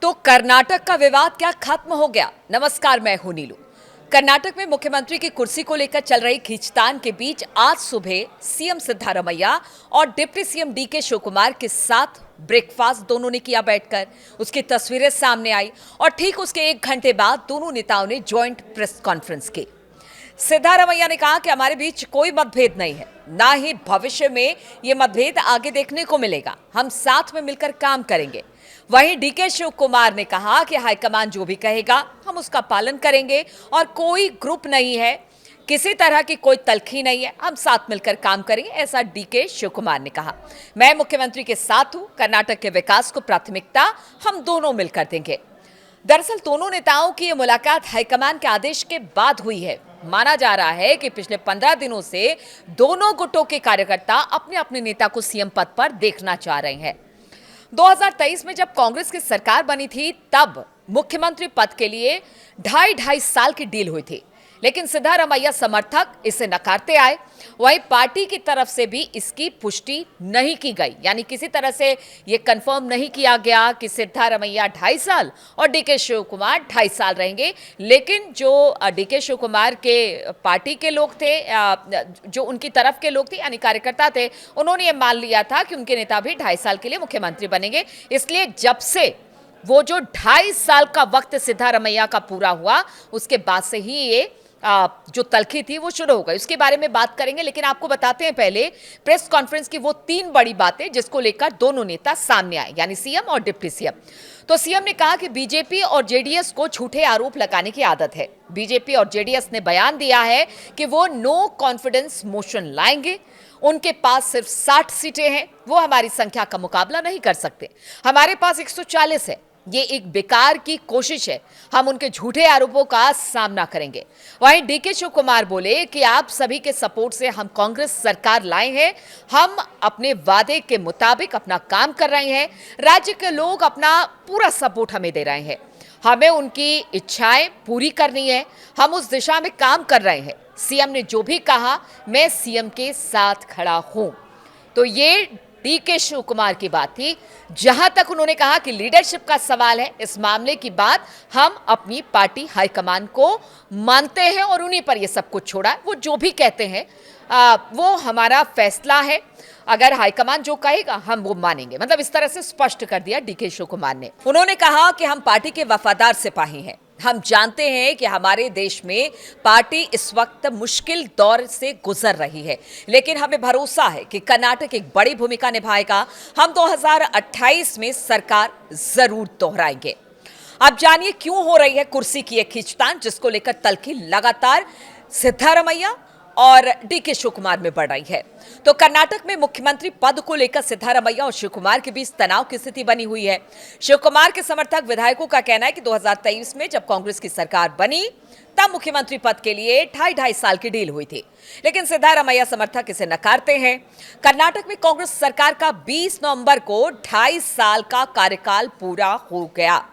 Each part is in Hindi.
तो कर्नाटक का विवाद क्या खत्म हो गया? नमस्कार, मैं हूं नीलू। कर्नाटक में मुख्यमंत्री की कुर्सी को लेकर चल रही खींचतान के बीच आज सुबह सीएम सिद्धारमैया और डिप्टी सीएम डीके शिवकुमार के साथ ब्रेकफास्ट दोनों ने किया बैठकर। उसकी तस्वीरें सामने आई और ठीक उसके 1 घंटे बाद दोनों नेताओं ने ज्वाइंट प्रेस कॉन्फ्रेंस की। सिद्धारमैया ने कहा कि हमारे बीच कोई मतभेद नहीं है, ना ही भविष्य में ये मतभेद आगे देखने को मिलेगा। हम साथ में मिलकर काम करेंगे। वहीं डीके शिवकुमार ने कहा कि हाईकमान जो भी कहेगा हम उसका पालन करेंगे और कोई ग्रुप नहीं है, किसी तरह की कोई तल्खी नहीं है, हम साथ मिलकर काम करेंगे, ऐसा डीके शिवकुमार ने कहा। मैं मुख्यमंत्री के साथ हूं, कर्नाटक के विकास को प्राथमिकता हम दोनों मिलकर देंगे। दरअसल दोनों नेताओं की ये मुलाकात हाईकमान के आदेश के बाद हुई है। माना जा रहा है कि पिछले 15 दिनों से दोनों गुटों के कार्यकर्ता अपने अपने नेता को सीएम पद पर देखना चाह रहे हैं। 2023 में जब कांग्रेस की सरकार बनी थी तब मुख्यमंत्री पद के लिए ढाई साल की डील हुई थी, लेकिन सिद्धारमैया समर्थक इसे नकारते आए। वहीं पार्टी की तरफ से भी इसकी पुष्टि नहीं की गई, यानी किसी तरह से यह कंफर्म नहीं किया गया कि सिद्धारमैया 2.5 साल और डीके शिवकुमार 2.5 साल रहेंगे। लेकिन जो डीके शिवकुमार के पार्टी के लोग थे, जो उनकी तरफ के लोग थे यानी कार्यकर्ता थे, उन्होंने ये मान लिया था कि उनके नेता भी 2.5 साल के लिए मुख्यमंत्री बनेंगे। इसलिए जब से वो जो 2.5 साल का वक्त सिद्धारमैया का पूरा हुआ, उसके बाद से ही ये जो तल्खी थी वो शुरू हो गई। उसके बारे में बात करेंगे, लेकिन आपको बताते हैं पहले प्रेस कॉन्फ्रेंस की वो 3 बड़ी बातें जिसको लेकर दोनों नेता सामने आए, यानी सीएम और डिप्टी सीएम। तो सीएम ने कहा कि बीजेपी और जेडीएस को झूठे आरोप लगाने की आदत है। बीजेपी और जेडीएस ने बयान दिया है कि वो नो कॉन्फिडेंस मोशन लाएंगे। उनके पास सिर्फ 60 सीटें हैं, वो हमारी संख्या का मुकाबला नहीं कर सकते। हमारे पास 140 है, ये एक बेकार की कोशिश है। हम उनके झूठे आरोपों का सामना करेंगे। वहीं डीके शिवकुमार बोले कि आप सभी के सपोर्ट से हम कांग्रेस सरकार लाए हैं। हम अपने वादे के मुताबिक अपना काम कर रहे हैं। राज्य के लोग अपना पूरा सपोर्ट हमें दे रहे हैं। हमें उनकी इच्छाएं पूरी करनी है। हम उस दिशा में काम कर रहे हैं। सीएम ने जो भी कहा, मैं सीएम के साथ खड़ा हूं। तो ये डीके शिवकुमार की बात थी, जहां तक उन्होंने कहा कि लीडरशिप का सवाल है। इस मामले की बात हम अपनी पार्टी हाईकमान को मानते हैं और उन्हीं पर यह सब कुछ छोड़ा है। वो जो भी कहते हैं वो हमारा फैसला है। अगर हाईकमान जो कहेगा हम वो मानेंगे, मतलब इस तरह से स्पष्ट कर दिया डीके शिवकुमार ने। उन्होंने कहा कि हम पार्टी के वफादार सिपाही हैं। हम जानते हैं कि हमारे देश में पार्टी इस वक्त मुश्किल दौर से गुजर रही है, लेकिन हमें भरोसा है कि कर्नाटक एक बड़ी भूमिका निभाएगा। हम 2028 में सरकार जरूर दोहराएंगे। अब जानिए क्यों हो रही है कुर्सी की एक खींचतान, जिसको लेकर तल्खी लगातार सिद्धारमैया और डीके शिवकुमार में बढ़ रही है। तो कर्नाटक में मुख्यमंत्री पद को लेकर सिद्धारमैया और शिवकुमार के बीच तनाव की स्थिति बनी हुई है। शिवकुमार के समर्थक विधायकों का कहना है कि 2023 में जब कांग्रेस की सरकार बनी तब मुख्यमंत्री पद के लिए 2.5 साल की डील हुई थी, लेकिन सिद्धारमैया समर्थक इसे नकारते हैं। कर्नाटक में कांग्रेस सरकार का 20 नवंबर को 2.5 साल का कार्यकाल पूरा हो गया।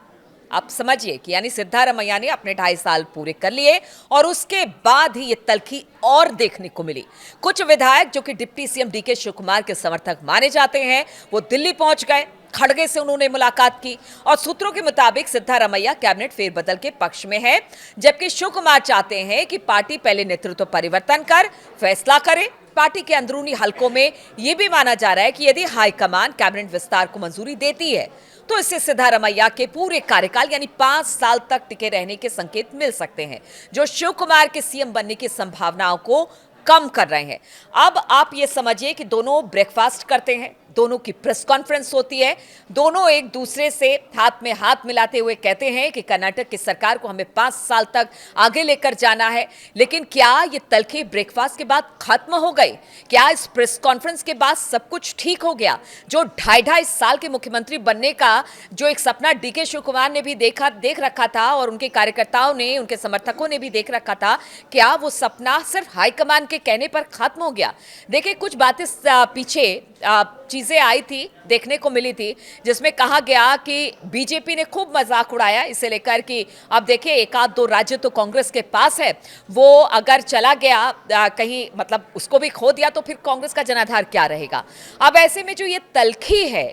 आप समझिए कि यानी सिद्धारमैया ने अपने 2.5 साल पूरे कर लिए और उसके बाद ही ये तल्खी और देखने को मिली। कुछ विधायक जो कि डिप्टी सीएम डीके शिवकुमार के समर्थक माने जाते हैं, वो दिल्ली पहुंच गए। खड़गे से उन्होंने मुलाकात की और सूत्रों के मुताबिक सिद्धारमैया कैबिनेट फेरबदल के पक्ष में है, जबकि शिवकुमार चाहते हैं कि पार्टी पहले नेतृत्व परिवर्तन कर फैसला करे। पार्टी के अंदरूनी हलकों में यह भी माना जा रहा है कि यदि हाईकमान कैबिनेट विस्तार को मंजूरी देती है तो इससे सिद्धारमैया के पूरे कार्यकाल यानी 5 साल तक टिके रहने के संकेत मिल सकते हैं, जो शिवकुमार के सीएम बनने की संभावनाओं को कम कर रहे हैं। अब आप ये समझिए कि दोनों ब्रेकफास्ट करते हैं, दोनों की प्रेस कॉन्फ्रेंस होती है, दोनों एक दूसरे से हाथ में हाथ मिलाते हुए कहते हैं कि कर्नाटक की सरकार को हमें 5 साल तक आगे लेकर जाना है। लेकिन क्या ये तल्खी ब्रेकफास्ट के बाद खत्म हो गई? क्या इस प्रेस कॉन्फ्रेंस के बाद सब कुछ ठीक हो गया? जो 2.5 साल के मुख्यमंत्री बनने का जो एक सपना डीके शिवकुमार ने भी देख रखा था और उनके कार्यकर्ताओं ने, उनके समर्थकों ने भी देख रखा था, क्या वो सपना सिर्फ हाईकमान के कहने पर खत्म हो गया? देखिए, कुछ बातें पीछे चीजें आई थी, देखने को मिली थी, जिसमें कहा गया कि बीजेपी ने खूब मजाक उड़ाया इसे लेकर कि अब देखिए 1-2 राज्य तो कांग्रेस के पास है, वो अगर चला गया कहीं, मतलब उसको भी खो दिया तो फिर कांग्रेस का जनाधार क्या रहेगा। अब ऐसे में जो ये तल्खी है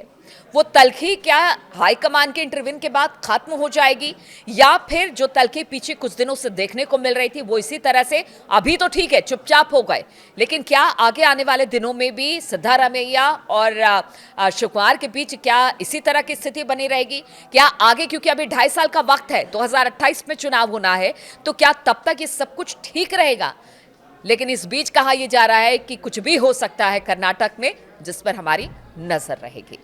वो तलखी क्या हाईकमान के इंटरव्यू के बाद खत्म हो जाएगी, या फिर जो तलखी पीछे कुछ दिनों से देखने को मिल रही थी वो इसी तरह से, अभी तो ठीक है चुपचाप हो गए, लेकिन क्या आगे आने वाले दिनों में भी सिद्धारमैया और शिव कुमार के बीच क्या इसी तरह की स्थिति बनी रहेगी? क्या आगे, क्योंकि अभी 2.5 साल का वक्त है, 2028 में चुनाव होना है, तो क्या तब तक ये सब कुछ ठीक रहेगा? लेकिन इस बीच कहा यह जा रहा है कि कुछ भी हो सकता है कर्नाटक में, जिस पर हमारी नजर रहेगी।